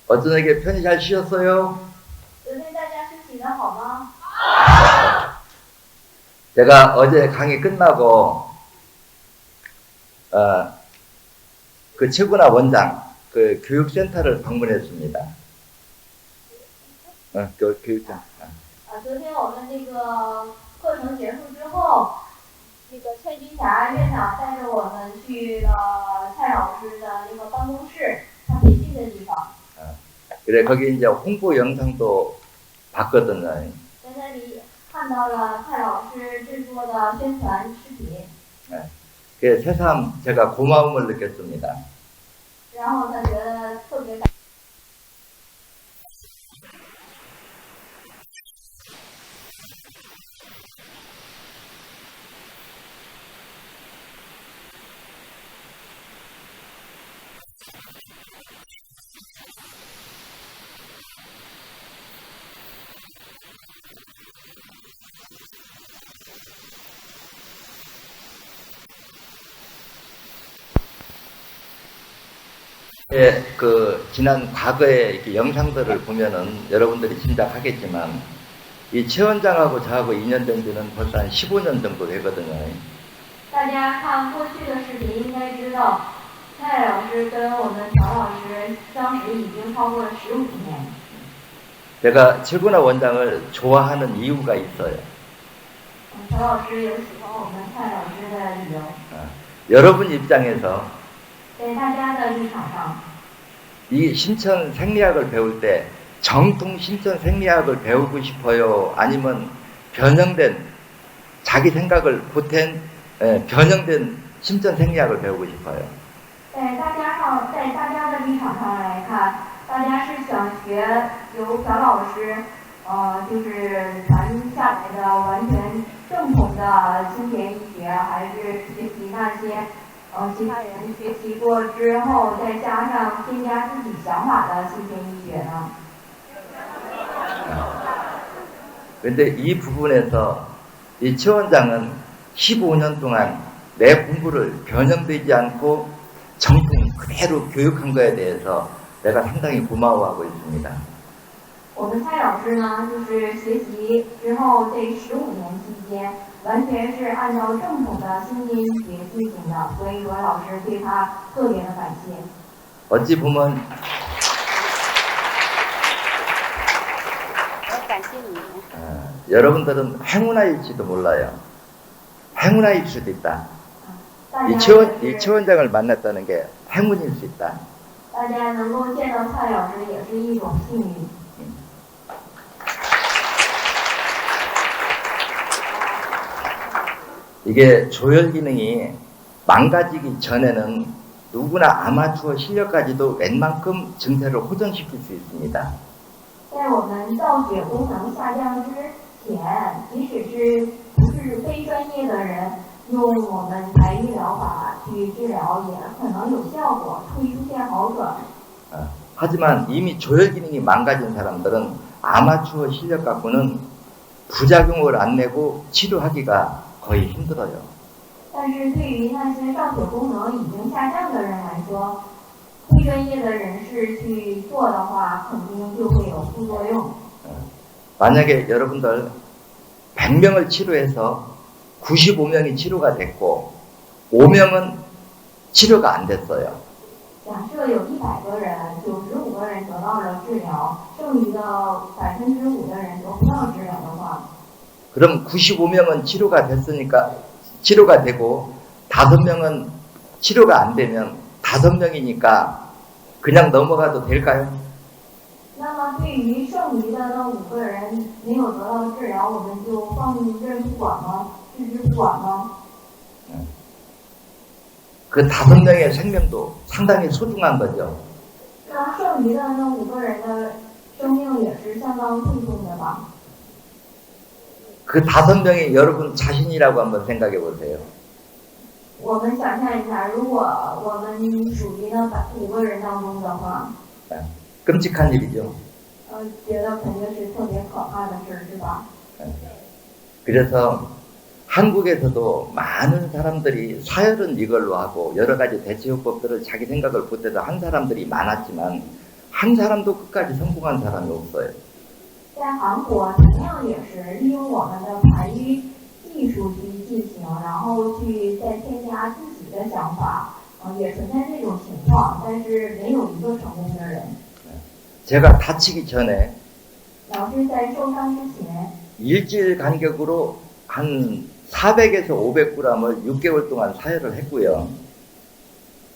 어쩌게 편히 잘 쉬었어요? 昨天大家是洗的好吗？ 제가 어제 강의 끝나고 그 최구나 원장 그 교육센터를 방문했습니다. 교육센터. 昨天我们那个课程结束之后，那个蔡军霞院长带着我们去了蔡老师的那个办公室，他培训的地方。 그래 거기 이제 홍보 영상도 봤거든요. 在那里看到了蔡老师制作的宣传视频。 그 새삼 제가 고마움을 느꼈습니다. 然后他觉得特别感。 예, 그 지난 과거의 이렇게 영상들을 보면은 여러분들이 짐작하겠지만 이 최 원장하고 저하고 2년 된 지는 벌써 한 15년 정도 되거든요. 大家看过去的视频应该知道，蔡老师跟我们乔老师相识已经超过了15年。 제가 최구나 원장을 좋아하는 이유가 있어요. 乔老师有喜欢我们蔡老师的理由。 여러분 입장에서 在大家的立场上， 이 신천 생리학을 배울 때 정통 신천 생리학을 배우고 싶어요? 아니면 변형된 자기 생각을 보탠 변형된 신천 생리학을 배우고 싶어요? 在大家的立场上来看，大家是想学由乔老师，就是传下来的完全正统的新田医学，还是学习那些其他人学习过之后，再加上添加自己想法的新田医学呢？ 근데 이 부분에서 이 최 원장은 15년 동안 내 공부를 변형되지 않고 정통 그대로 교육한 거에 대해서 내가 상당히 고마워하고 있습니다. 我们蔡老师呢，就是学习之后这15年期间，完全是按照正统的新田医学进行的，所以罗老师对他特别的感谢。 어찌 보면 感谢你。 여러분들은 행운아일지도 몰라요. 행운아일 수도 있다. 大 이 家 최 원장을 만났다는 게 행운일 수 있다. 大家能够见到蔡老师也是一种幸运。 이게 조혈 기능이 망가지기 전에는 누구나 아마추어 실력까지도 웬만큼 증세를 호전시킬 수 있습니다. 在我们造血功能下降之前，即使是不是非专业的人，用我们台医疗法去治疗，也可能有效果，会出现好转。 하지만 이미 조혈 기능이 망가진 사람들은 아마추어 실력 갖고는 부작용을 안 내고 치료하기가 거의 힘들어요. 但是对于那些造血功能已经下降的人来说，非专业的人士去做的话，肯定就会有副作用。 만약에 여러분들 100명을 치료해서 95명이 치료가 됐고 5명은 치료가 안 됐어요. 假设有100个人，95个人得到了治疗，剩余的5%的人得不到治疗的话， 그럼 95명은 치료가 됐으니까 치료가 되고 5명은 치료가 안 되면 5명이니까 그냥 넘어가도 될까요? 那么对于剩余的那5个人没有得到治疗，我们就放任不管吗？置之不管吗？ 그 5명의 생명도 상당히 소중한 거죠. 那剩余的那5个人的生命也是相当贵重的吧？ 그 5명이 여러분 자신이라고 한번 생각해 보세요. 我们想象一下，如果我们属于那5个人当中的话， 끔찍한 일이죠. 觉得肯定是特别可怕的事，是吧？ 그래서 한국에서도 많은 사람들이 사열은 이걸로 하고 여러 가지 대체요법들을 자기 생각을 보태서 한 사람들이 많았지만 한 사람도 끝까지 성공한 사람이 없어요. 在韩国同样也是利用我们的排淤技术去进行，然后去再添加自己的想法，也存在这种情况，但是没有一个成功的人。 제가 다치기 전에 老师在受伤之前， 일주일 간격으로 한 400에서 500g을 6개월 동안 사혈을 했고요.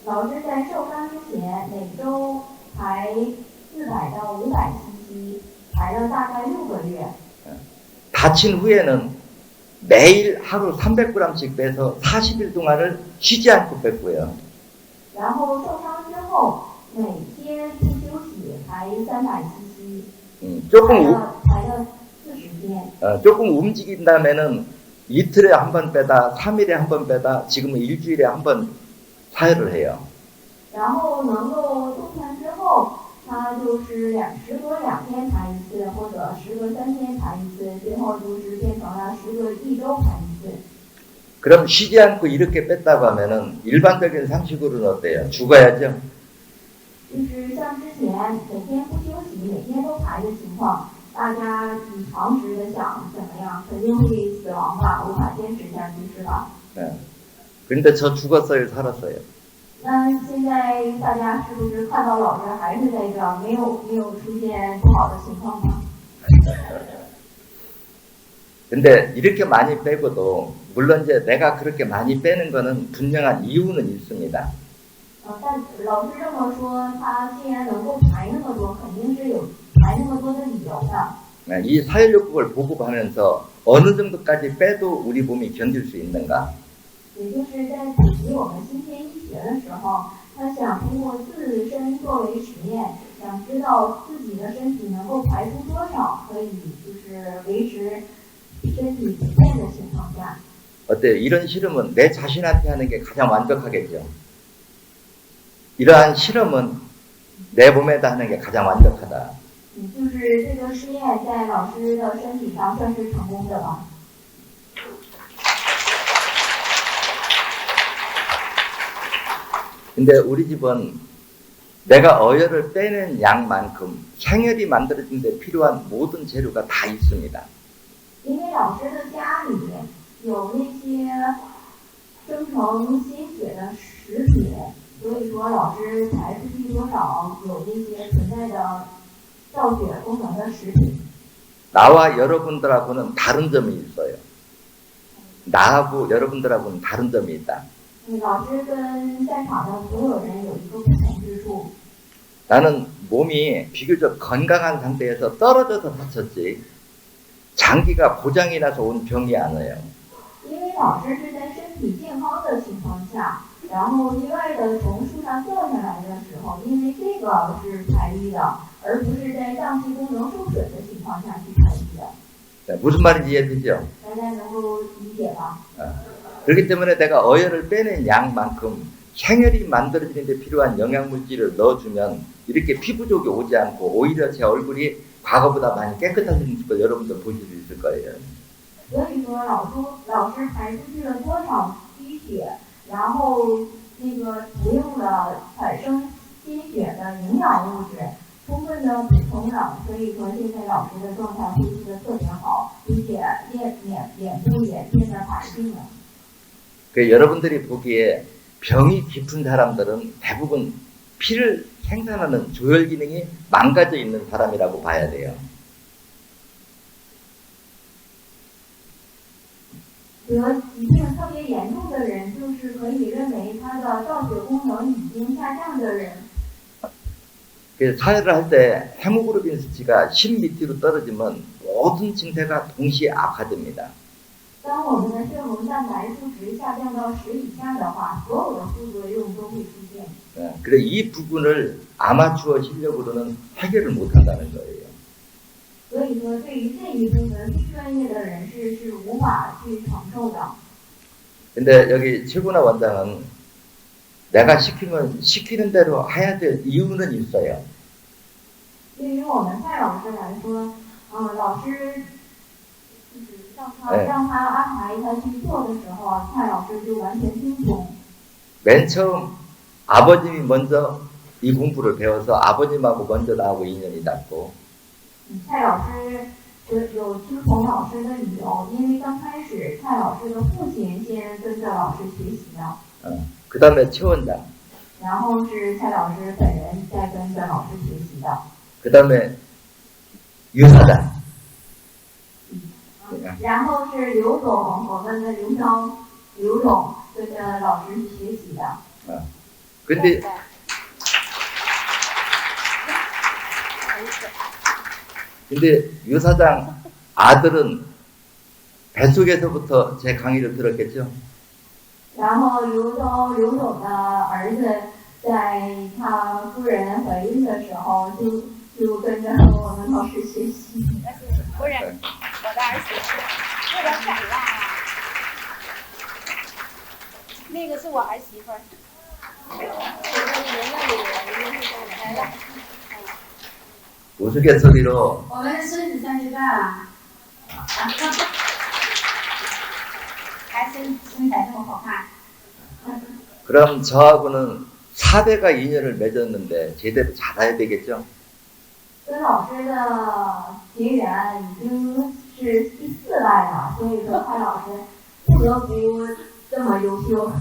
老师在受伤之前每周排400到500 cc， 排了大概6个月。 다친 후에는 매일 하루 300g씩 빼서 40일 동안을 쉬지 않고 뺐고요. 然后受伤之后，每天不休息排300 cc， 排了40天。 조금 움직인 다음에는 이틀에 한 번 빼다, 3일에 한 번 빼다, 지금은 일주일에 한 번 사혈을 해요. 然后能够动弹之后，他就是时隔2天排一次，或者时隔3天排一次，最后就是变成了时隔1周排一次。 그럼 쉬지 않고 이렇게 뺐다고 하면은 일반적인 상식으로는 어때요? 죽어야죠? 就是像之前每天不休息，每天都排的情况，大家以常识的想怎么样，肯定会死亡吧，无法坚持下去，是吧？ 네. 그런데 저 죽었어요, 살았어요? 那现在大家是不是看到老师还是在这儿，没有出现不好的情况吗？ 근데 이렇게 많이 빼고도 물론 이제 내가 그렇게 많이 빼는 거는 분명한 이유는 있습니다. 但老师这么说，他既然能够排那么多，肯定是有排那么多的理由的。 이 사혈요법을 보급하면서 어느 정도까지 빼도 우리 몸이 견딜 수 있는가? 也就是在普及我们新鲜医学的时候，他想通过自身作为实验，想知道自己的身体能够排出多少，可以就是维持身体不变的情况下。 어때요? 이런 실험은 내 자신한테 하는 게 가장 완벽하겠죠. 이러한 실험은 내 몸에다 하는 게 가장 완벽하다. 就是这个实验在老师的身体上算是成功的吧。 근데 우리 집은 내가 어혈을 빼는 양만큼 생혈이 만들어진 데 필요한 모든 재료가 다 있습니다. 因为老师的家里有那些生成鲜血的食品，所以说老师排出去多少有那些存在的造血功能的食品。 나와 여러분들하고는 다른 점이 있어요. 나하고 여러분들하고는 다른 점이 있다. 老师跟在场的所有人有一个不同之处。 나는 몸이 비교적 건강한 상태에서 떨어져서 다쳤지 장기가 고장이 나서 온 병이 아니에요. 因为老师是在身体健康的情况下，然后意外的从树上掉下来的时候，因为这个是排淤的，而不是在脏器功能受损的情况下去排淤的。 무슨 말인지 이해되죠? 大家能够理解吧？ 그렇기 때문에 내가 어혈을 빼는 양만큼 생혈이 만들어지는 데 필요한 영양물질을 넣어주면 이렇게 피부족이 오지 않고 오히려 제 얼굴이 과거보다 많이 깨끗해지는 걸 여러분들 보실 수 있을 거예요. 所以说老师排出去了多少淤血，然后那个服用了产生鲜血的营养物质，充分的补充了，所以说现在老师的状态恢复的特别好，并且脸部也变得白净了。 그 여러분들이 보기에 병이 깊은 사람들은 대부분 피를 생산하는 조혈 기능이 망가져 있는 사람이라고 봐야 돼요. 得疾病特别严重的人，就是可以认为他的造血功能已经下降的人。 그래서 사혈을 할 때 헤모글로빈 수치가 10 밑으로 떨어지면 모든 증세가 동시에 악화됩니다. 当我们的血红蛋白数值下降到10以下的话，所有的副作用都会出现。 그래서 이 부분을 아마추어 실력으로는 해결을 못한다는 거예요. 所以说，对于这一部分非专业的人士是无法去承受的。 근데 여기 최고나 원장은 내가 시키면 시키는 대로 해야 될 이유는 있어요. 对于我们蔡老师来说，老师就是让他安排他去做的时候，蔡老师就完全听从。 맨 처음 아버님이 먼저 이 공부를 배워서 아버님하고 먼저 나하고 인연이 닿고 蔡老师有听从老师的理由，因为刚开始蔡老师的父亲先跟着老师学习的， 그 다음에 최 원장 然后是蔡老师本人再跟着老师学习的， 그 다음에 유 사장 然后是刘总，我们的刘总跟着老师学习的。 근데 유 사장 아들은 뱃속에서부터 제 강의를 들었겠죠? 然后刘总的儿子在他夫人怀孕的时候就跟着我们老师学习。不是我的儿媳妇，有点改了啊。那个是我儿媳妇儿，我在您那里，您是跟我来了。 우스갯소리로 我们是孙子三十个啊，还身材这么好看。 그럼 저하고는 4대가 인연을 맺었는데 제대로 잘해야 되겠죠? 跟老师的结缘已经是第4代了，所以说蔡老师不得不这么优秀。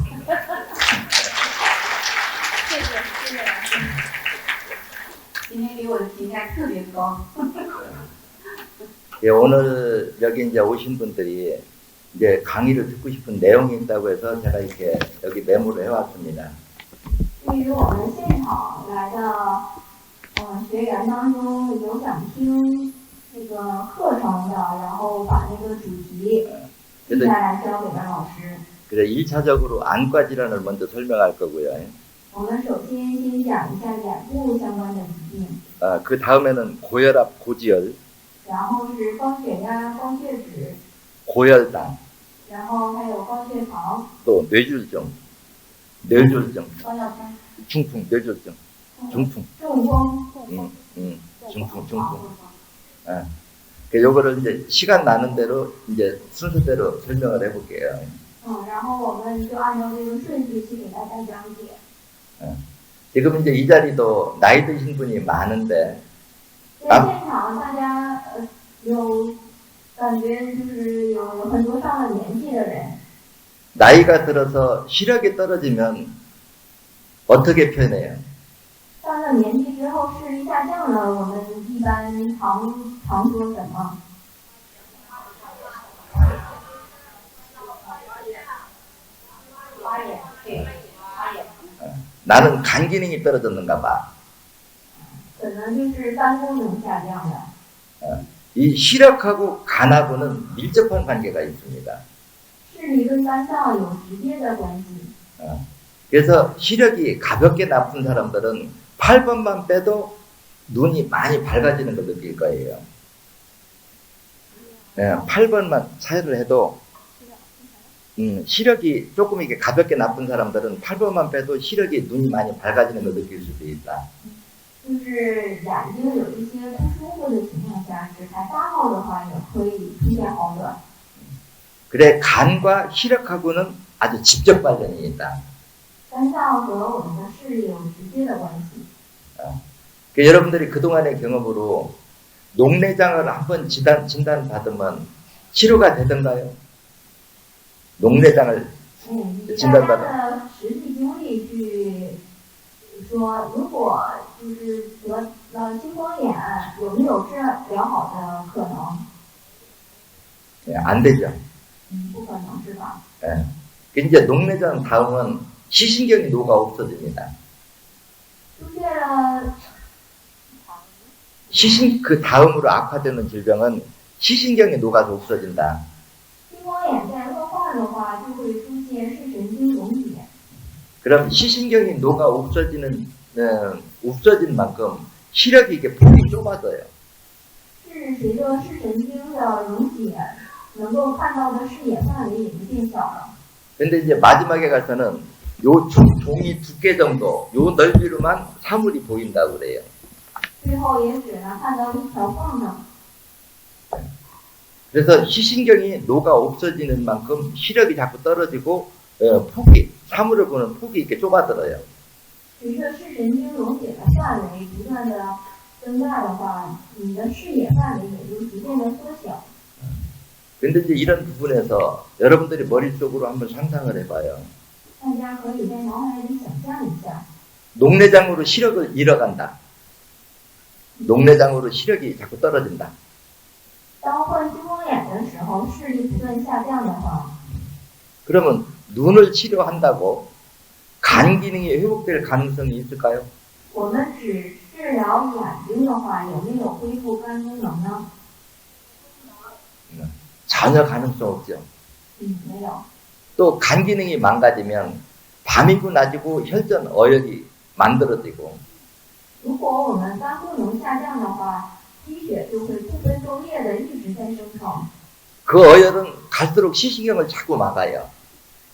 谢谢谢谢老师，今天给我的评价特别高。 예, 오늘 여기 이제 오신 분들이 이제 강의를 듣고 싶은 내용이 있다고 해서 제가 이렇게 여기 메모를 해왔습니다. 对于我们现场来的学员当中有想听那个课程的，然后把那个主题记下来交给了老师。 그래서 1차적으로 안과 질환을 먼저 설명할 거고요. 我们首先先讲一下眼部相关的疾病， 그 다음에는 고혈압, 고지혈, 然后是高血压、高血脂， 고혈당, 然后还有高血糖、 또 뇌졸중, 뇌졸중, 高尿酸、 중풍, 뇌졸중, 중풍, 中风、 중풍. 요거를 이제 시간 나는 대로 이제 순서대로 설명을 해볼게요. 然后我们就按照这个顺序去给大家讲解。 지금 이제 이 자리도 나이 드신 분이 많은데 在现场大家有感觉就是有很多上了年纪的人， 나이가 들어서 시력이 떨어지면 어떻게 표현해요? 上了年纪之后视力下降了，我们一般常说什么？ 花眼，对，花眼。 나는 간 기능이 떨어졌는가 봐. 可能就是肝功能下降了。 이 시력하고 간하고는 밀접한 관계가 있습니다. 视力跟肝脏有直接的关系， 그래서 시력이 가볍게 나쁜 사람들은 8번만 빼도 눈이 많이 밝아지는 걸 느낄 거예요. 8번만 차이를 해도 시력이 조금 이게 가볍게 나쁜 사람들은 8번만 빼도 시력이 눈이 많이 밝아지는 걸 느낄 수도 있다. 就是眼睛有一些不舒服的情况下，只才8号的话也可以出现好转。 그래 간과 시력하고는 아주 직접 관련이 있다. 肝脏和我们的视力有直接的关系。 여러분들이 그동안의 경험으로 녹내장을 한번 진단받으면 치료가 되던가요? 녹내장을 以大家的实际经历去说，如果就是得了青光眼，有没有治疗好的可能？ 안 되죠. 不可能是吧？ 이제 녹내장 다음은 시신경이 녹아 없어집니다. 出现了 그 다음으로 악화되는 질병은 시신경이 녹아서 없어진다. 青光眼在恶化的话，就会出现视神经溶解。 그럼 시신경이 녹아 없어진 만큼 시력이 이게 폭이 좁아져요. 是随着视神经的溶解，能够看到的视野范围也就变小了。 근데 이제 마지막에 가서는 요 종이 두께 정도, 요 넓이로만 사물이 보인다고 그래요. 最后也只能看到一条缝呢。 그래서 시신경이 녹아 없어지는 만큼 시력이 자꾸 떨어지고 사물을 보는 폭이 이렇게 좁아들어요. 随着视神经溶解的范围不断的增大的话，你的视野范围也就逐渐的缩小。 근데 이제 이런 부분에서 여러분들이 머릿속으로 한번 상상을 해봐요. 大家可以在脑海里想象一下， 녹내장으로 시력을 잃어간다. 녹내장으로 시력이 자꾸 떨어진다. 当患青光眼的时候，视力不断下降的话， 그러면 눈을 치료한다고 간 기능이 회복될 가능성이 있을까요? 我们只治疗眼睛的话，有没有恢复肝功能呢？ 전혀 가능성 없죠. 没有。 또 간 기능이 망가지면 밤이고 낮이고 혈전 어혈이 만들어지고 如果我们肝功能下降的话，积血就会不分昼夜的一直在生成， 그 어혈은 갈수록 시신경을 자꾸 막아요.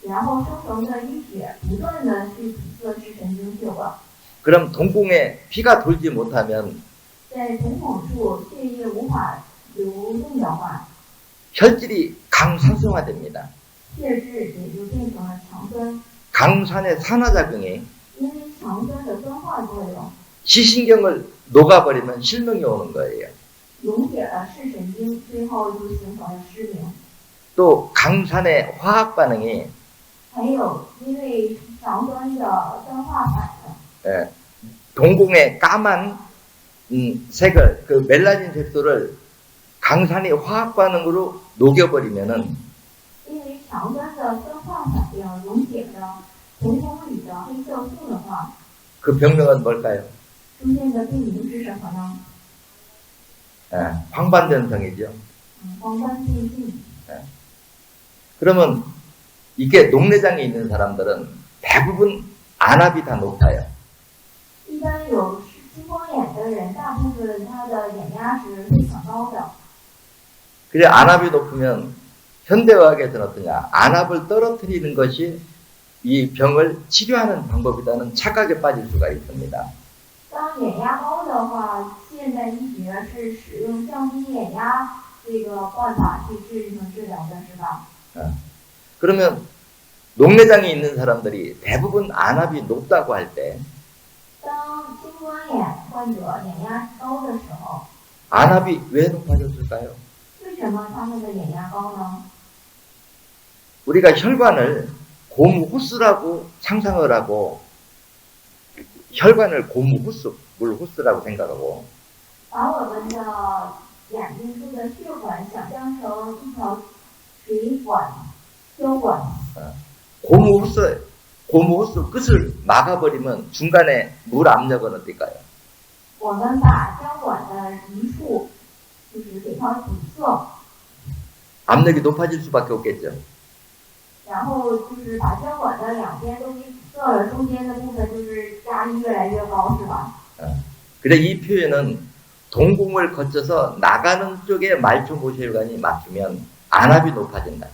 然后生成的淤血不断的去阻塞视神经血管， 그럼 동공에 피가 돌지 못하면 在瞳孔处血液无法流动的话， 혈질이 강산성화됩니다. 血质也就变成了强酸， 강산의 산화작용이 因为强酸的酸化作用 시신경을 녹아버리면 실명이 오는 거예요. 溶解了视神经，最后就形成了失明。 또 강산의 화학 반응이 还有因为强酸的酸化反应， 예, 동공의 까만 색을 그 멜라닌 색소를 강산이 화학 반응으로 녹여버리면은 因为强酸的酸化反应溶解了瞳孔里的黑色素的话， 그 병명은 뭘까요? 出现的病名是什么呢？ 예, 황반변성이죠. 黄斑变性。 그러면 이게 녹내장이 있는 사람들은 대부분 안압이 다 높아요. 一般有青光眼的人，大部分他的眼压是非常高的。 그래 안압이 높으면 현대의학에서는 어떠냐? 안압을 떨어뜨리는 것이 이 병을 치료하는 방법이라는 착각에 빠질 수가 있습니다. 当眼压高的话，现代医学是使用降低眼压这个办法去治疗的，是吧？ 그러면 녹내장이 있는 사람들이 대부분 안압이 높다고 할 때 当青光眼患者眼压高的时候， 안압이 왜 높아졌을까요? 为什么他们的眼压高呢？ 우리가 혈관을 고무호스라고 상상을 하고 혈관을 고무호스, 물호스라고 생각하고 把我们的眼睛中的血管想象成一条水管、胶管， 고무호스 끝을 막아버리면 중간에 물 압력은 어떨까요? 我们把胶管的一处就是给它堵塞， 압력이 높아질 수밖에 없겠죠. 然后就是把胶管的两边都给堵塞了，中间的部分就是压力越来越高，是吧？ 그래 이 표현은 동공을 거쳐서 나가는 쪽에 말초모세혈관이 막히면 안압이 높아진다.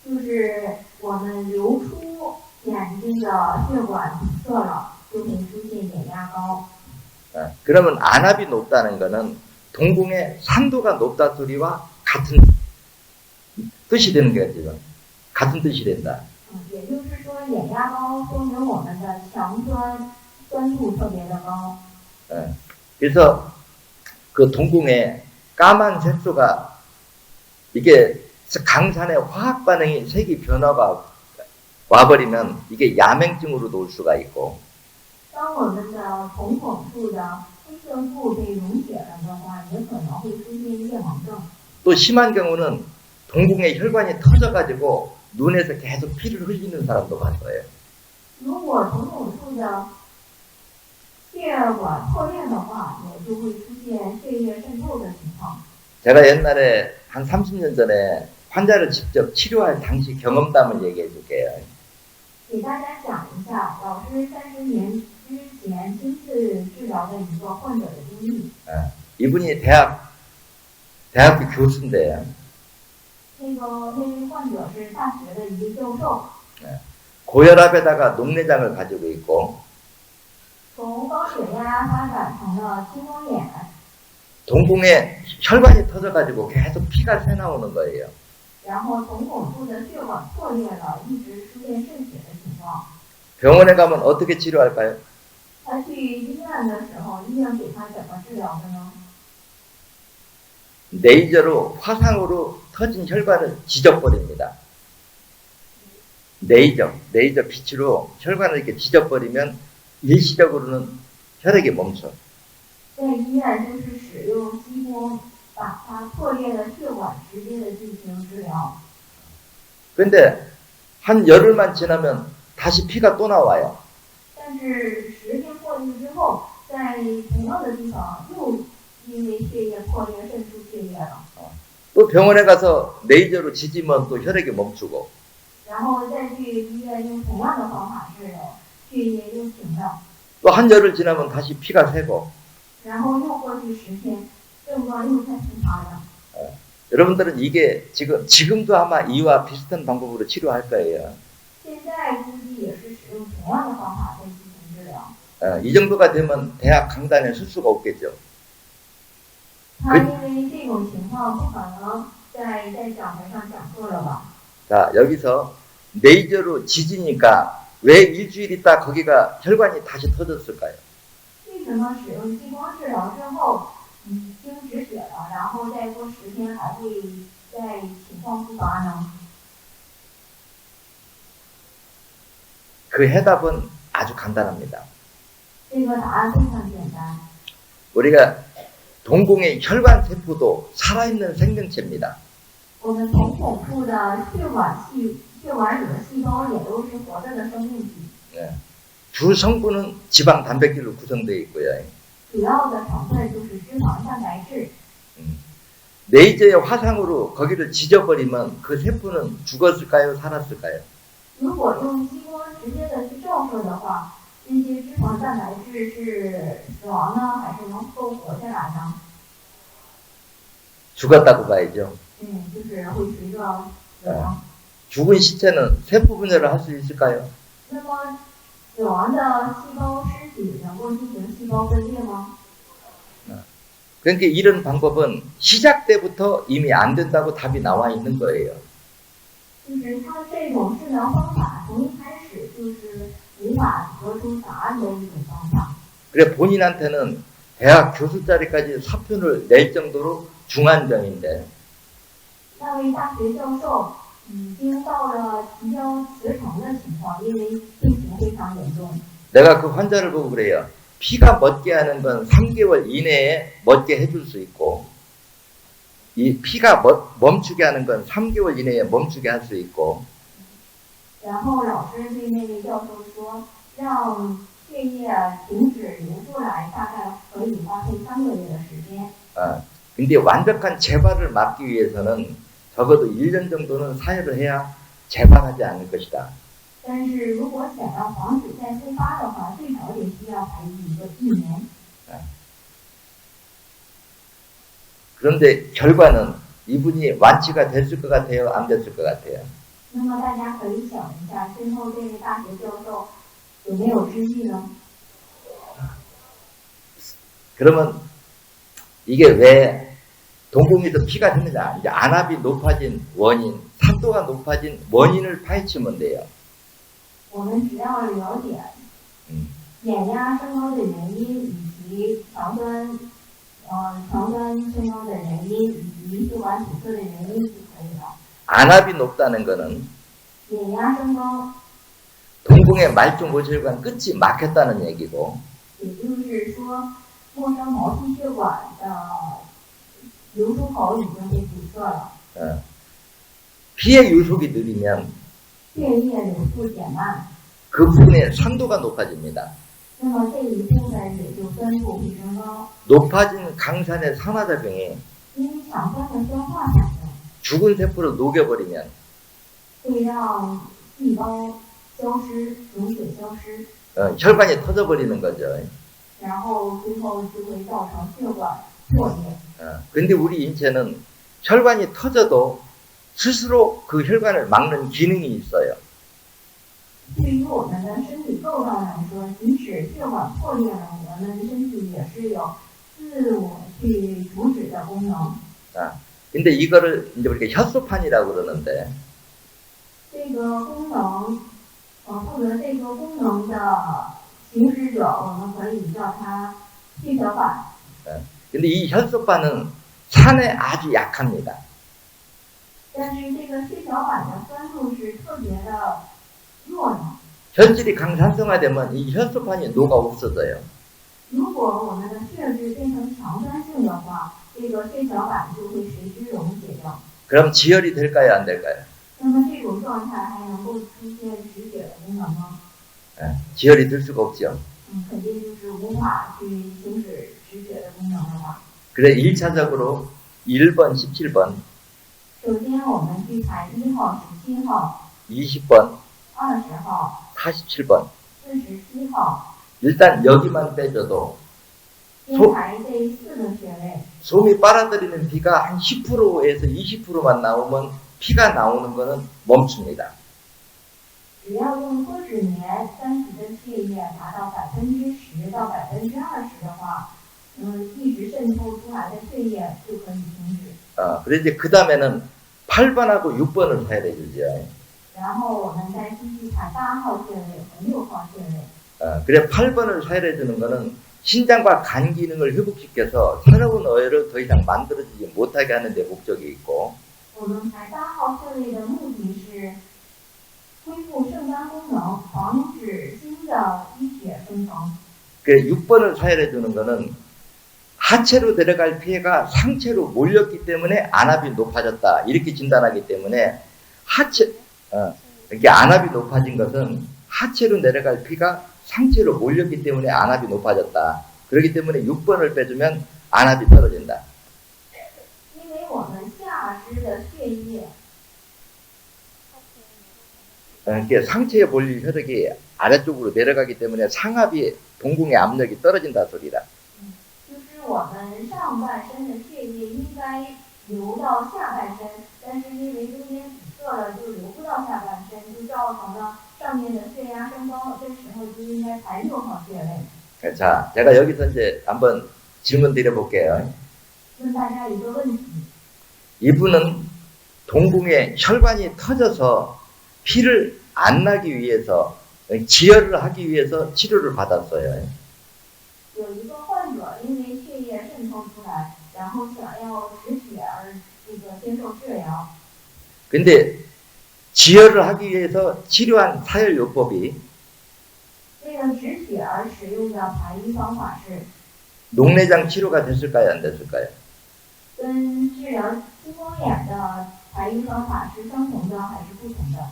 就是我们流出眼睛的血管堵塞了，就会出现眼压高。 그러면 안압이 높다는 것은 동공의 산도가 높다 소리와 같은 뜻이 되는 거죠. 같은 뜻이 된다. 也就是说眼压高说明我们的强酸酸度特别的高。 그래서 그 동공에 까만 색소가 이게 강산의 화학 반응이 색이 변화가 와버리면 이게 야맹증으로 놓을 수가 있고 当我们的瞳孔处的黑色素被溶解了的话，也可能会出现夜盲症。 또 심한 경우는 동공의 혈관이 터져가지고 눈에서 계속 피를 흘리는 사람도 봤어요. 如果瞳孔处的血管破裂的话，也就会出现血液渗透的情况。 제가 옛날에 한 30년 전에 환자를 직접 치료할 당시 경험담을 얘기해 줄게요. 给大家讲一下，老师30年之前亲自治疗的一个患者的经历。 이분이 대학교 교수인데 那位患者是大学的一个教授， 고혈압에다가 녹내장을 가지고 있고 从高血压发展成了青光眼， 동공에 혈관이 터져가지고 계속 피가 새나오는 거예요. 然后瞳孔处的血管破裂了，一直出现渗血的情况。 병원에 가면 어떻게 치료할까요? 他去医院的时候，医院给他怎么治疗的呢？ 레이저로 화상으로 터진 혈관을 지져버립니다. 레이저 빛으로 혈관을 이렇게 지져버리면 일시적으로는 혈액이 멈춰. 在医院就是使用激光把它破裂的血管直接的进行治疗。 근데 한 열흘만 지나면 다시 피가 또 나와요. 但是10天过去之后，在同样的地方又因为血液破裂渗出血液了， 또 병원에 가서 레이저로 지지면 또 혈액이 멈추고. 然后再去医院用同样的方法治疗，血液又停了， 또 한 열흘 지나면 다시 피가 새고. 然后又过去10天，症状又再复发了。 여러분들은 이게 지금도 아마 이와 비슷한 방법으로 치료할 거예요. 现在估计也是使用同样的方法在进行治疗。 이 정도가 되면 대학 강단에 설 수가 없겠죠. 他因为这种情况不可能在讲台上讲课了吧？ 자, 여기서 레이저로 지지니까 왜 일주일 있다 거기가 혈관이 다시 터졌을까요? 为什么使用激光治疗之后，已经止血了，然后再过10天还会再情况复发呢？ 그 해답은 아주 간단합니다. 这个答案非常简单。 우리가 동공의 혈관 세포도 살아있는 생명체입니다. 我们瞳孔处的血管里的细胞也都是活着的生命体， 주 성분은 지방 단백질로 구성되어 있고요. 主要的成分就是脂肪蛋白质。 레이저의 화상으로 거기를 지져버리면 그 세포는 죽었을까요? 살았을까요? 如果用激光直接的去照射的话，这些脂肪蛋白质是死亡呢，还是能够活下来呢？ 죽었다고 봐야죠. 就是会随着死亡。 죽은 시체는 세포 분열을 할 수 있을까요? 那么，死亡的细胞尸体能够进行细胞分裂吗？ 그러니까 이런 방법은 시작 때부터 이미 안 된다고 답이 나와 있는 거예요. 就是它这种治疗方法从一开始就是无法得出答案的一种方法。 그래 본인한테는 대학 교수 자리까지 사표를 낼 정도로 중한 병인데 那位大学教授已经到了即将辞呈的情况，因为病情非常严重。 내가 그 환자를 보고 그래요. 피가 멎게 하는 건 3개월 이내에 멎게 해줄 수 있고 이 피가 멈추게 하는 건 3개월 이내에 멈추게 할 수 있고 然后老师对那位教授说，让血液停止流出来，大概可以花费3个月的时间。 근데 완벽한 재발을 막기 위해서는 적어도 1년 정도는 사혈을 해야 재발하지 않을 것이다. 但是如果想要防止再复发的话，最少也需要排1年。 그런데 결과는 이분이 완치가 됐을 것 같아요? 안 됐을 것 같아요? 那么大家可以想一下，最后这位大学教授有没有治愈呢？ 그러면 이게 왜 동공에서 피가 새느냐? 이제 안압이 높아진 원인, 산도가 높아진 원인을 파헤치면 돼요. 我们只要了解眼压升高的原因，以及强端升高的原因，以及血管阻塞的原因就可以了。 안압이 높다는 거는 眼压升高， 동공의 말종 모혈관 끝이 막혔다는 얘기고 也就是说，末梢毛细血管的流出口已经被堵塞了， 피의 유속이 느리면 血液流速减慢， 그 부분의 산도가 높아집니다. 那么这一部分也就酸度会升高， 높아진 강산의 산화작용이 因为强酸的酸化反应 죽은 세포를 녹여버리면 会让细胞消失，溶血消失， 혈관이 터져버리는 거죠. 然后最后就会造成血管破裂。 근데 우리 인체는 혈관이 터져도 스스로 그 혈관을 막는 기능이 있어요. 对于我们的身体构造来说，即使血管破裂了，我们身体也是有自我去阻止的功能。 근데 이거를 이제 우리가 혈소판이라고 그러는데 这个功能，负责这个功能的行驶者我们可以叫它血小板。 근데 이 혈소판은 산에 아주 약합니다. 但是这个血小板的酸度是特别的弱的。 혈질이 강산성화되면 이 혈소판이 녹아 없어져요. 如果我们的血质变成强酸性的话，这个血小板就会随之溶解掉。 그럼 지혈이 될까요, 안 될까요? 那么这种状态还能够出现止血的功能吗？ 지혈이 될 수가 없죠. 肯定就是无法去行使止血的功能了吧。 그래 1차적으로 1번, 17번, 首先我们去排1号、17号、 20번, 20号、 47번. 47号， 일단 여기만 빼줘도 先排这4个穴位。 솜이 빨아들이는 피가 한 10%에서 20%만 나오면 피가 나오는 거는 멈춥니다. 只要用脱脂棉三十的血液达到10%到20%的话，一直渗透出来的血液就可以停止。 그래서 이제 그 다음에는 8번하고 6번을 사용해 주죠. 然后我们再继续排8号穴位和6号穴位。 그래 8번을 사용해 주는 거는 신장과 간 기능을 회복시켜서 새로운 어혈을 더 이상 만들어지지 못하게 하는 데 목적이 있고, 我们排8号穴位的目的是恢复肾脏功能，防止新的淤血生成。 그래 6번을 사용해 주는 거는 하체로 내려갈 피해가 상체로 몰렸기 때문에 안압이 높아졌다 이렇게 진단하기 때문에 이렇게 안압이 높아진 것은 하체로 내려갈 피가 상체로 몰렸기 때문에 안압이 높아졌다. 그렇기 때문에 6번을 빼주면 안압이 떨어진다. 因为我们下肢的血液 이렇게 상체에 몰린 혈액이 아래쪽으로 내려가기 때문에 상압이 동궁의 압력이 떨어진다 소리다. 就是我们上半身的血液应该流到下半身，但是因为中间阻塞了，就流不到下半身，就造成了上面的血压升高。这时候就应该排6号穴位。 자, 제가 여기서 이제 한번 질문 드려볼게요. 问大家一个问题： 이분은 동궁에 혈관이 터져서 피를 안 나기 위해서 지혈을 하기 위해서 치료를 받았어요. 有一个患者因为血液渗透出来，然后想要止血而接受治疗。 근데 지혈을 하기 위해서 치료한 사혈요법이 为了止血而使用的排医方法是 녹내장 치료가 됐을까요? 안 됐을까요? 跟治疗青光眼的排医方法是相同的还是不同的？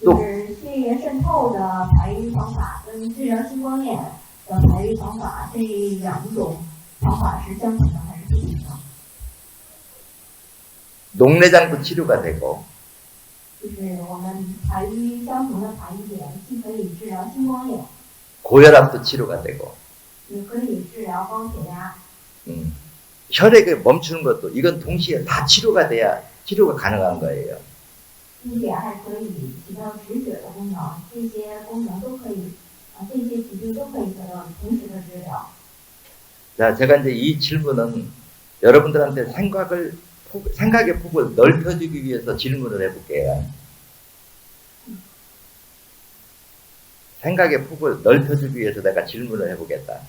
就是血液渗透的排医方法跟治疗青光眼的排医方法，这2种方法是相同的还是不同的？ 녹내장도 치료가 되고 就是我们排医相同的排医点，既可以治疗青光眼， 고혈압도 치료가 되고 也可以治疗高血压。 혈액을 멈추는 것도 이건 동시에 다 치료가 돼야 치료가 가능한 거예요. 并且还可以起到止血的功能，这些功能都可以，这些疾病都可以得到同时的治疗。 자, 제가 이제 이 질문은 여러분들한테 생각의 폭을 넓혀주기 위해서 질문을 해볼게요. 생각의 폭을 넓혀주기 위해서 내가 질문을 해보겠다.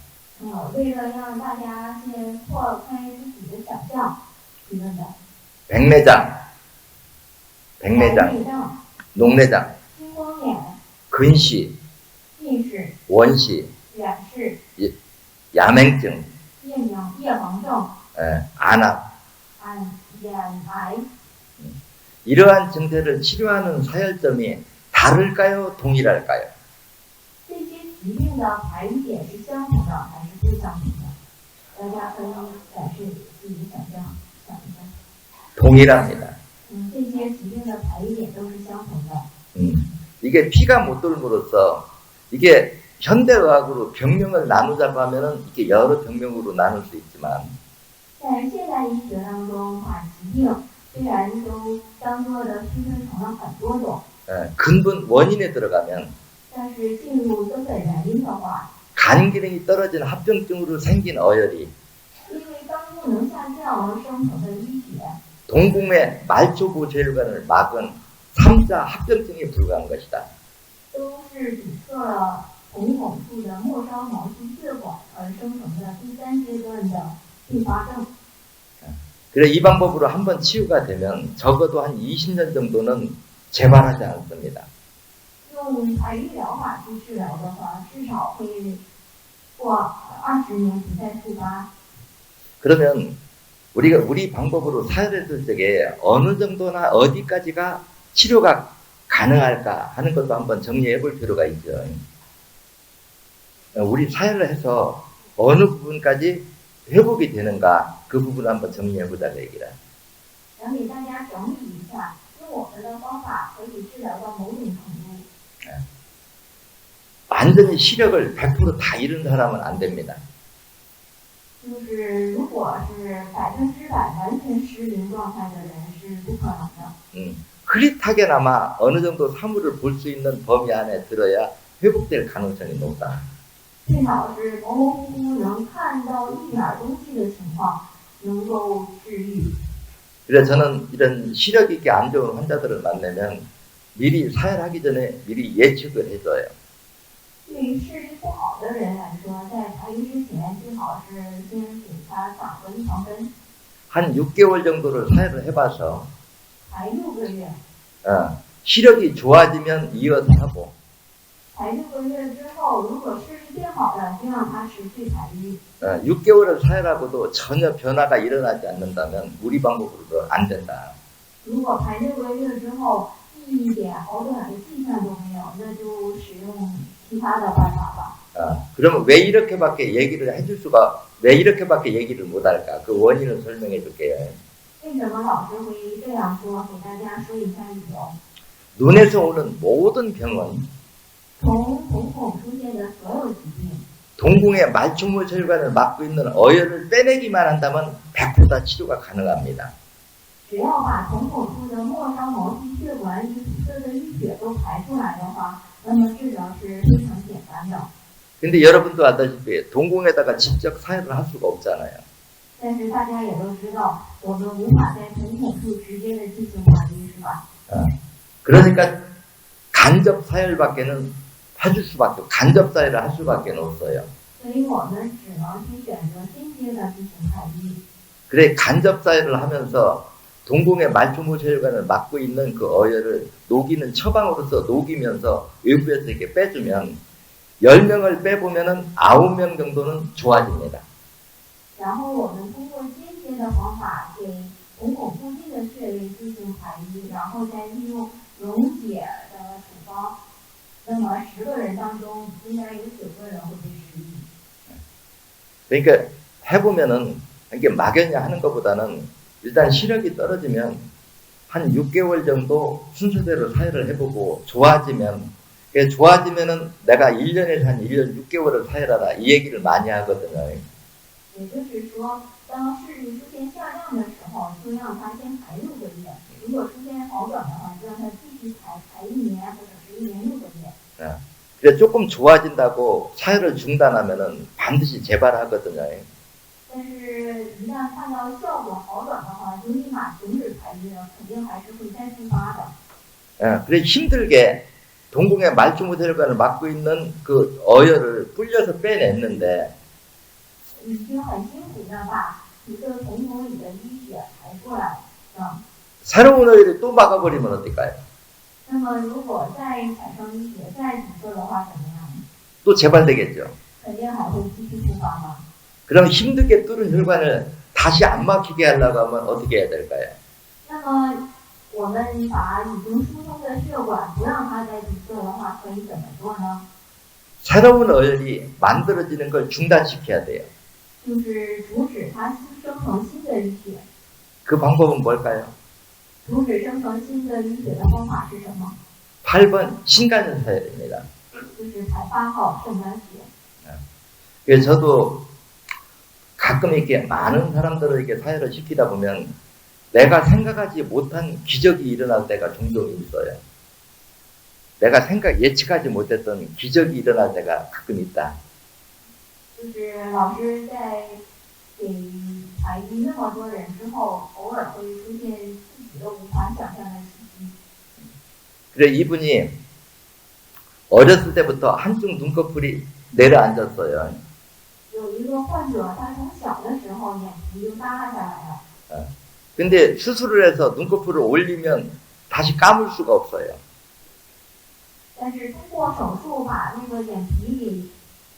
为了让大家先扩开自己的想象，提问的。 백내장, 白内障、 녹내장, 青光眼、 근시, 近视、 원시, 远视、 야맹증, 夜盲症、 안압, 眼癌， 이러한 증세를 치료하는 사혈점이 다를까요? 동일할까요? 这些疾病的排医点是相同的还是不相同的？大家可以展示自己想一下。 동일합니다. 这些疾病的排医点都是相同的。 이게 피가 못 돌므로써 이게 현대의학으로 병명을 나누자고 하면은 이게 여러 병명으로 나눌 수 있지만 在现代医学当中，把疾病虽然都当做的区分成了很多种， 근본 원인에 들어가면 但是进入根本原因的话， 간 기능이 떨어진 합병증으로 생긴 어혈이 因为肝功能下降而生成的淤血， 동궁의 말초고혈관을 막은 3자 합병증에 불과한 것이다. 都是堵塞了瞳孔处的末梢毛细血管而生成的第三阶段的并发症。 그래 이 방법으로 한번 치유가 되면 적어도 한 20년 정도는 재발하지 않습니다. 用排异疗法去治疗的话，至少会过20年不再复发。 그러면 우리가 우리 방법으로 사혈했을 적에 어느 정도나 어디까지가 치료가 가능할까 하는 것도 한번 정리해 볼 필요가 있죠. 우리 사혈을 해서 어느 부분까지 회복이 되는가 그 부분을 한번 정리해 보자고 얘기를. 想给大家整理一下，用我们的方法可以治疗到某种程度。 완전히 시력을 100% 다 잃은 사람은 안 됩니다. 就是如果是100%完全失灵状态的人是不可能的。 흐릿하게나마 어느 정도 사물을 볼 수 있는 범위 안에 들어야 회복될 가능성이 높다. 最好是模模糊糊能看到一点东西的情况，能够治愈。 그래서 저는 이런 시력 있게 안 좋은 환자들을 만나면 미리 사혈하기 전에 미리 예측을 해줘요. 对于视力不好的人来说，在排异之前最好是先给他打个预防针， 한 6개월 정도를 사혈을 해봐서 排6个月。 시력이 좋아지면 이어서 하고 排6个月之后，如果视力变好了，就让他持续排异。 6개월을 사혈하고도 전혀 변화가 일어나지 않는다면 우리 방법으로도 안 된다. 如果排6个月之后一点好转的迹象都没有，那就使用其他的办法吧。 그러면 왜 이렇게밖에 얘기를 해줄 수가 왜 이렇게밖에 얘기를 못할까? 그 원인을 설명해 줄게요. 为什么老师会这样说？给大家说一下理由。 눈에서 오는 모든 병은 从瞳孔出现的所有疾病， 동궁의 말초모 혈관을 막고 있는 어혈을 빼내기만 한다면 100% 치료가 가능합니다. 只要把瞳孔处的末梢毛细血管里堵塞的淤血都排出来的话，那么治疗是非常简单的。 근데 여러분도 알다시피 동궁에다가 직접 사혈을 할 수가 없잖아요. 但是大家也都知道，我们无法在瞳孔处直接的进行排异，是吧？ 그러니까 간접 사혈밖에는 해줄 수밖에 간접 사혈을 할 수밖에 없어요. 所以我们只能去选择间接的进行排异。 그래 간접 사혈을 하면서 동궁의 말초모 혈관을 막고 있는 그 어혈을 녹이는 처방으로서 녹이면서 외부에서 이렇게 빼주면 10명을 빼보면은 9명 정도는 좋아집니다. 然后我们通过间接的方法给瞳孔附近的穴位进行排异，然后再利用溶解的处方，那么10个人当中应该有9个人会被治愈。 그러니까 해보면은 이게 막연히 하는 것보다는 일단 시력이 떨어지면 한 6개월 정도 순서대로 사혈을 해보고 좋아지면은 내가 1년에서 한 1년 6개월을 사혈하라 이 얘기를 많이 하거든요. 也就是说，当视力出现下降的时候，就让他先排6个月；如果出现好转的话，就让他继续排1年或者是1年6个月。 그래 조금 좋아진다고 사혈을 중단하면은 반드시 재발하거든요. 但是，一旦看到效果好转的话，就立马停止排异了，肯定还是会再复发的。 그래 힘들게 동궁의 말초모 혈관을 막고 있는 그 어혈을 불려서 빼냈는데 已经很辛苦的把一个瞳孔里的淤血排出来了。 새로운 어혈이 또 막아버리면 어떨까요? 那么，如果再产生淤血再堵塞的话，怎么样？ 또 재발되겠죠. 肯定还会继续复发吗？ 그럼 힘들게 뚫은 혈관을 다시 안 막히게 하려고 하면 어떻게 해야 될까요? 那么，我们把已经疏通的血管不让它再堵塞的话，可以怎么做呢？ 새로운 어혈이 만들어지는 걸 중단시켜야 돼요. 就是阻止它生成新的淤血。 그 방법은 뭘까요? 阻止生成新的淤血的方法是什么？ 8번 신간연 사혈입니다. 就是排8号肾干血。 그래서 저도 가끔 이렇게 많은 사람들에게 사혈을 시키다 보면 내가 생각하지 못한 기적이 일어날 때가 종종 있어요. 내가 예측하지 못했던 기적이 일어날 때가 가끔 있다. 就是老师在给排异那么多人之后，偶尔会出现自己都无法想象的奇迹。 그래 이분이 어렸을 때부터 한쪽 눈꺼풀이 내려앉았어요. 有一个患者，他从小的时候眼皮就耷拉下来了， 근데 수술을 해서 눈꺼풀을 올리면 다시 감을 수가 없어요. 但是通过手术把那个眼皮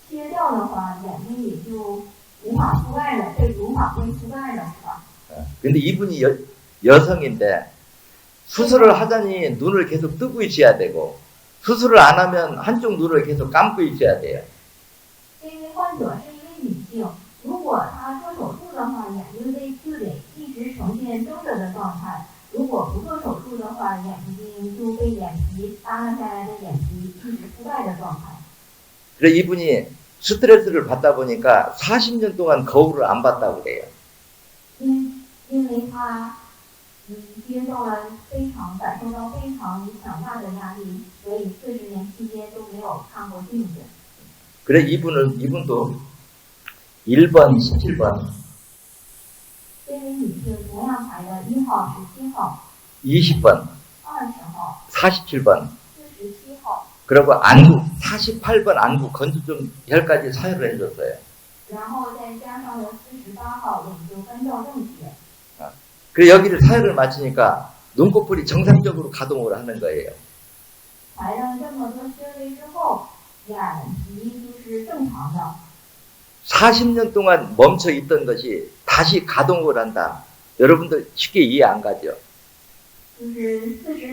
给切掉的话，眼睛也就无法覆盖了，被无法被覆盖了，是吧？ 근데 이분이 여성인데 수술을 하자니 눈을 계속 뜨고 있어야 되고 수술을 안 하면 한쪽 눈을 계속 감고 있어야 돼요. 这位患者是一位女性，如果她做手术的话，眼睛就得一直呈现睁着的状态；如果不做手术的话，眼睛就被眼皮耷拉下来的眼皮一直覆盖的状态。 그래서 이분이 스트레스를 받다 보니까 40년 동안 거울을 안 봤다고 그래요. 因为他感受到非常强大的压力，所以40年期间都没有看过镜子。 그래 이분도 1번, 17번, 这位女性同样排的1号、17号、 20번, 20号、 47번, 47号， 그리고 안구 48번 안구 건조증 혈까지 사유를 해줬어요. 然后再加上了48号眼周干燥症血。 그래 여기를 사유를 맞추니까 눈꺼풀이 정상적으로 가동을 하는 거예요. 排了这么多穴位之后，眼皮就是正常的。 40년 동안 멈춰 있던 것이 다시 가동을 한다. 여러분들 쉽게 이해 안 가죠? 就是40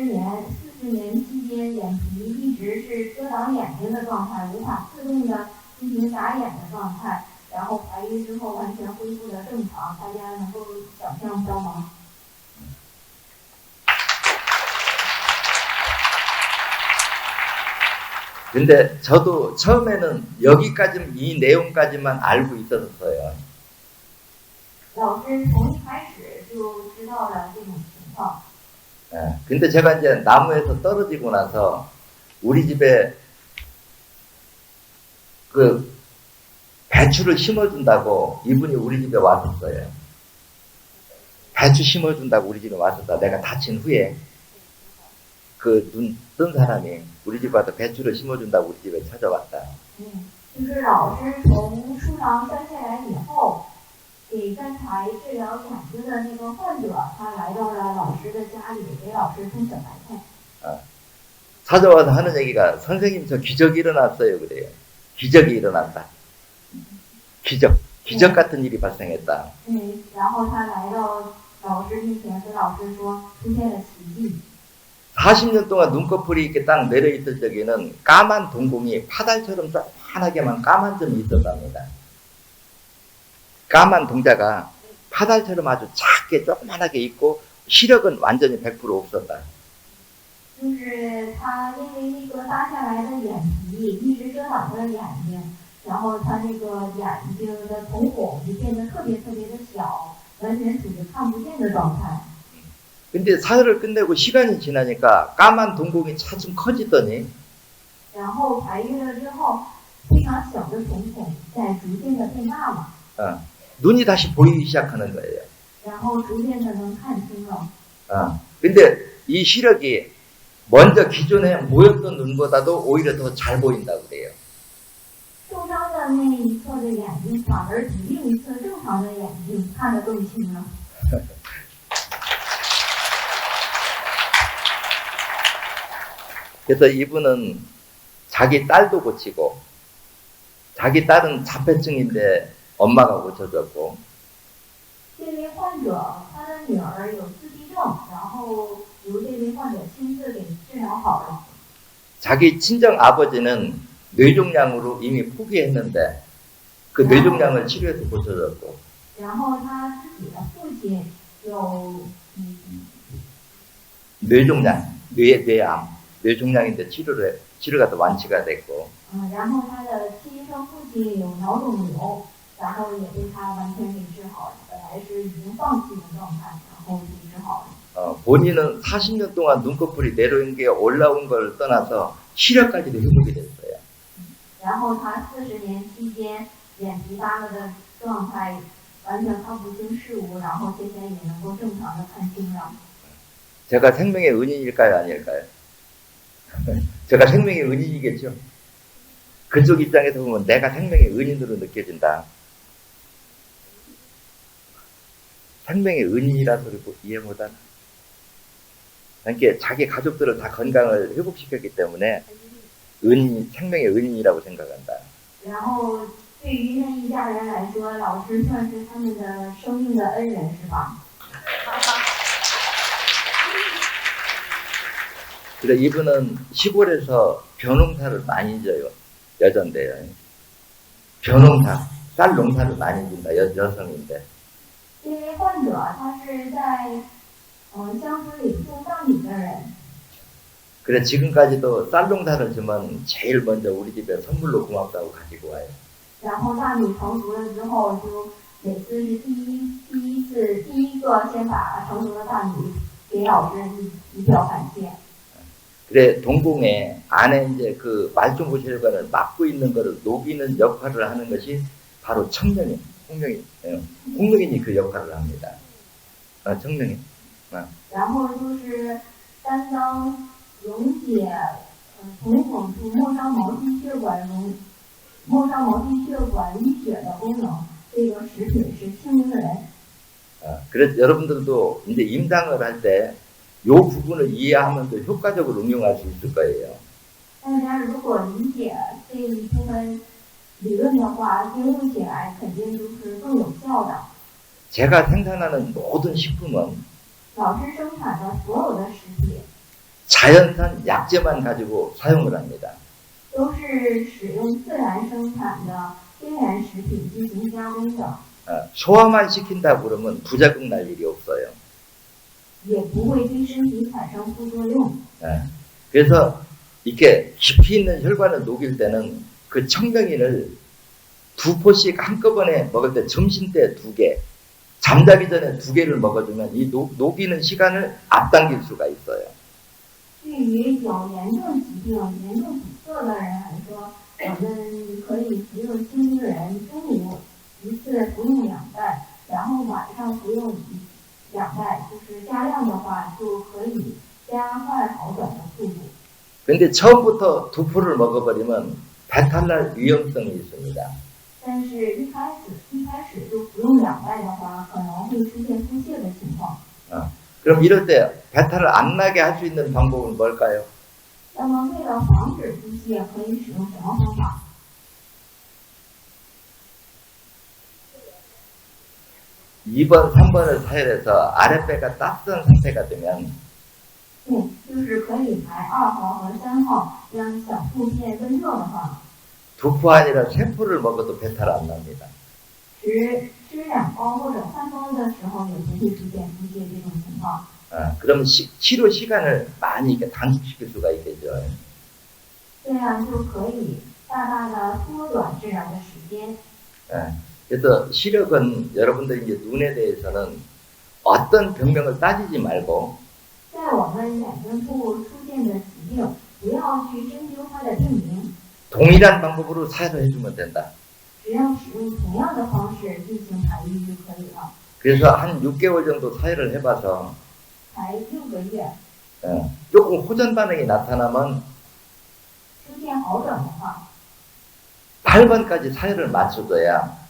年期间，眼皮一直是遮挡眼睛的状态，无法自动的进行眨眼的状态，然后排瘀之后完全恢复的正常，大家能够想象到吗？ 근데 저도 처음에는 여기까지 이 내용까지만 알고 있었어요. 老师从一开始就知道了这种情况。 근데 제가 이제 나무에서 떨어지고 나서 우리 집에 그 배추를 심어준다고 이분이 우리 집에 왔었어요. 배추 심어준다고 우리 집에 왔었다. 내가 다친 후에 그 눈 뜬 사람이 우리 집 와서 배추를 심어준다고 우리 집에 찾아왔다. 就是老师从树上摔下来以后，给刚才治疗眼睛的那个患者，他来到了老师的家里，给老师送小白菜。 찾아와서 하는 얘기가 선생님 저 기적이 일어났어요 그래요. 기적이 일어났다. 기적 같은 일이 발생했다. 然后他来到老师面前，跟老师说出现了奇迹。 40년 동안 눈꺼풀이 이렇게 딱 내려있을 적에는 까만 동공이 파달처럼 조그만하게만 까만 점이 있었답니다. 까만 동자가 파달처럼 아주 작게 조그만하게 있고 시력은 완전히 100% 없었다. 就是他因为那个耷下来的眼皮一直遮挡着眼睛，然后他那个眼睛的瞳孔就变得特别特别的小，完全属于看不见的状态。 근데 사흘을 끝내고 시간이 지나니까 까만 동공이 차츰 커지더니 然后排瘀了之后，非常小的瞳孔在逐渐的变大了， 눈이 다시 보이기 시작하는 거예요. 然后逐渐的能看清了。 근데 이 시력이 먼저 기존에 모였던 눈보다도 오히려 더 잘 보인다고 그래요. 受伤的那一侧的眼睛反而比另一侧正常的眼睛看得更清了。 그래서 이분은 자기 딸도 고치고 자기 딸은 자폐증인데 엄마가 고쳐줬고 这位患者他的女儿有自闭症，然后由这位患者亲自给治疗好了。 자기 친정 아버지는 뇌종양으로 이미 포기했는데 그 뇌종양을 치료해서 고쳐줬고 然后他自己的父亲有뇌종양, 뇌암, 뇌종양인데 치료가 더 완치가 됐고 然后他的亲生父亲有脑肿瘤，然后也被他完全给治好了，本来是已经放弃的状态，然后给治好了。 본인은 40년 동안 눈꺼풀이 내려온 게 올라온 걸 떠나서 시력까지도 회복이 됐어요. 然后他40年期间眼皮耷拉的状态完全看不清事物，然后现在也能够正常的看清了。 제가 생명의 은인일까요, 아닐까요? 제가 생명의 은인이겠죠. 그쪽 입장에서 보면 내가 생명의 은인으로 느껴진다. 생명의 은인이라는 소리 이해 못하나? 그러니까 자기 가족들을 다 건강을 회복시켰기 때문에 생명의 은인이라고 생각한다. 然后对于那一家人来说，老师算是他们的生命的恩人，是吧？ 그래 이분은 시골에서 벼농사를 많이 져요. 여잔데요. 벼농사, 쌀 농사를 많이 진다. 여성인데. 这位患者他是在乡村里种大米的人， 그래 지금까지도 쌀 농사를 지면 제일 먼저 우리 집에 선물로 고맙다고 가지고 와요. 然后大米成熟了之后，就每次是第一个先把成熟的大米给老师以表感谢。 그래 동궁에 안에 이제 그 말종고혈관을 막고 있는 것을 녹이는 역할을 하는 것이 바로 청명인, 홍명인이 그 역할을 합니다. 청명인. 然后就是担当溶解瞳孔处末梢毛细血管淤血的功能，这个食品是清明人。 그래서 여러분들도 이제 임상을 할 때 요 부분을 이해하면 더 효과적으로 응용할 수 있을 거예요. 大家如果理解这一部分理论的话，应用起来肯定就是更有效的。 제가 생산하는 모든 식품은 老师生产的所有的食品 자연산 약재만 가지고 사용을 합니다. 都是使用自然生产的天然食品进行加工的， 소화만 시킨다 그러면 부작용 날 일이 없어요. 也不会对身体产生副作用。 그래서 이렇게 깊이 있는 혈관을 녹일 때는 그 청명인을 2포씩 한꺼번에 먹을 때 점심 때 2개, 잠자기 전에 2개를 먹어주면 이 녹이는 시간을 앞당길 수가 있어요. 对于有严重疾病、严重堵塞的人来说，我们可以服用清明人，中午一次服用2袋，然后晚上服用2袋，就是加量的话，就可以加快好转的速度。 근데 처음부터 2포를 먹어버리면 배탈 날 위험성이 있습니다. 但是一开始就服用2袋的话，可能会出现腹泻的情况。 그럼 이럴 때 배탈을 안 나게 할 수 있는 방법은 뭘까요? 那么为了防止腹泻，可以使用什么方法？ 2번, 3번을 사용해서 아랫배가 따뜻한 상태가 되면 对，就是可以排2号和3号，让小腹片温热的话， 2포 아니라 3포를 먹어도 배탈 안 납니다. 吃2包或者3包的时候，也不会出现腹泻这种情况。 그럼 치료 시간을 많이 이렇게 단축시킬 수가 있겠죠. 这样就可以大大的缩短治疗的时间。 그래서 시력은 여러분들 이제 눈에 대해서는 어떤 병명을 따지지 말고 在我们眼睛处出现的疾病，不要去深究它的病名， 동일한 방법으로 사용을 해주면 된다. 只要使用同样的方式进行排异就可以了。 그래서 한 6개월 정도 사용을 해봐서 才6个月， 조금 호전 반응이 나타나면 出现好转的话， 8번까지 사용을 맞춰줘야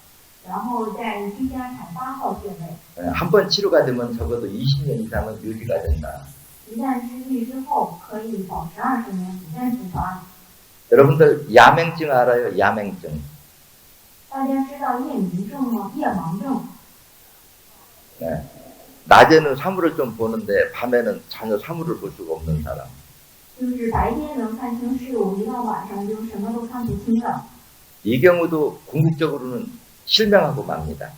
然后再居家产8号穴位。 한 번 치료가 되면 적어도 20년 이상은 유지가 된다. 一旦治愈之后，可以保持20年不再复发。 여러분들 야맹증 알아요? 야맹증. 大家知道夜迷症吗？夜盲症， 낮에는 사물을 좀 보는데 밤에는 전혀 사물을 볼 수가 없는 사람. 就是白天能看清事物，一到晚上就什么都看不清了。 이 경우도 궁극적으로는 실명하고 맙니다.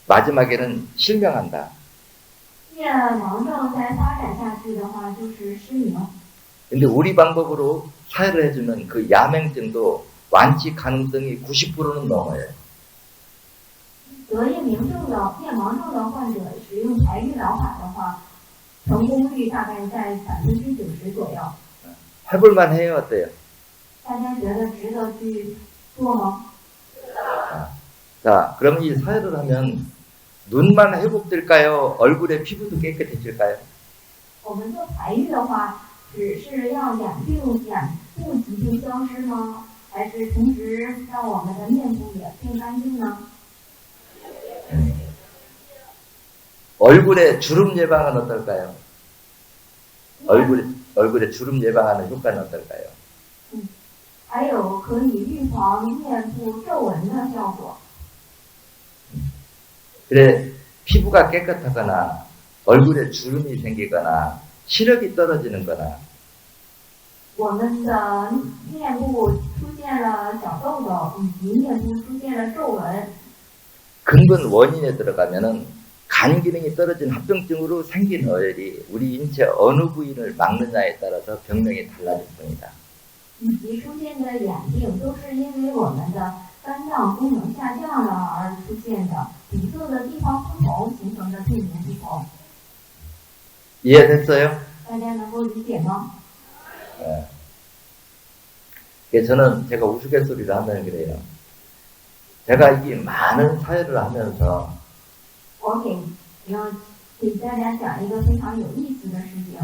마지막에는 실명한다. 夜盲症再发展下去的话，就是失明。 근데 우리 방법으로 사회를 해주면 그 야맹증도 완치 가능성이 90%는 넘어요. 得夜盲症的患者使用排异疗法的话，成功率大概在90%左右。 해볼만 해요, 어때요? 大家觉得值得去做吗？ 자, 그럼 이 사회를 하면 눈만 회복될까요? 얼굴의 피부도 깨끗해질까요? 我们做排异的话，只是要养护疾病消失吗？还是同时让我们的面部也变干净呢？ 얼굴에 주름 예방은 어떨까요? 얼굴에 주름 예방하는 효과는 어떨까요? 还有可以预防面部皱纹的效果。 그래, 피부가 깨끗하거나 얼굴에 주름이 생기거나 시력이 떨어지는 거나 我们的面部出现了小痘痘，以及面部出现了皱纹， 근본 원인에 들어가면은 간 기능이 떨어진 합병증으로 생긴 어혈이 우리 인체 어느 부위를 막느냐에 따라서 병명이 달라집니다. 以及出现的眼病，都是因为我们的肝脏功能下降了而出现的，底色的地方不同形成的病名不同。 이해됐어요? 大家能够理解吗？ 예. 그래서 저는 제가 우스갯소리를 하면 그래요. 제가 이 많은 사회를 하면서 我给大家讲一个非常有意思的事情，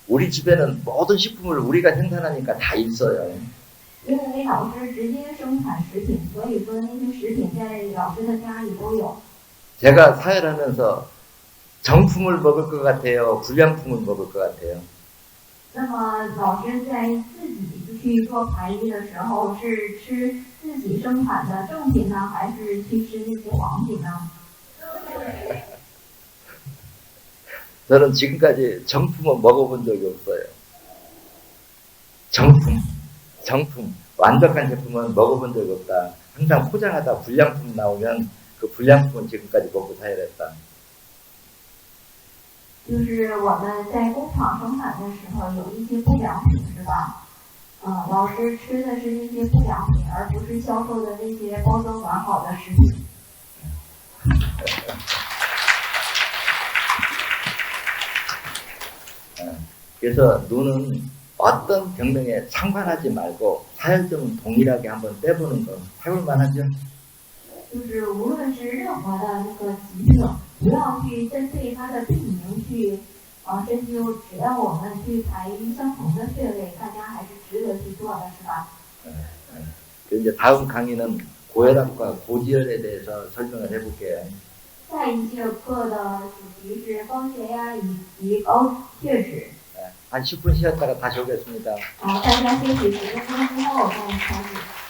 우리 집에는 모든 식품을 우리가 생산하니까 다 있어요. 因为老师直接生产食品，所以说那些食品在老师的家里都有。 제가 사회를 하면서 정품을 먹을 것 같아요? 불량품을 먹을 것 같아요? 那么老师在自己去做排异的时候，是吃自己生产的正品呢，还是去吃那些黄品呢？ 저는 지금까지 정품은 먹어본 적이 없어요. 정품, 완벽한 제품은 먹어본 적이 없다. 항상 포장하다 불량품 나오면 그 불량품은 지금까지 먹고 사야겠다. 就是我们在工厂生产的时候有一些不良品，是吧？老师吃的是那些不良品，而不是销售的那些包装完好的食品。 그래서 눈은 어떤 병명에 상관하지 말고 사혈점은 동일하게 한번 빼보는 거 해볼 만하죠? 就是无论是任何的那个疾病，不要去针对它的病名去针灸，只要我们去排相同的穴位，大家还是值得去做的，是吧？ 이제 다음 강의는 고혈압과 고지혈에 대해서 설명을 해볼게요. 下一节课的主题是高血压以及高血脂。 한 10분 쉬었다가 다시 오겠습니다. 大家休息10分钟之后再开始。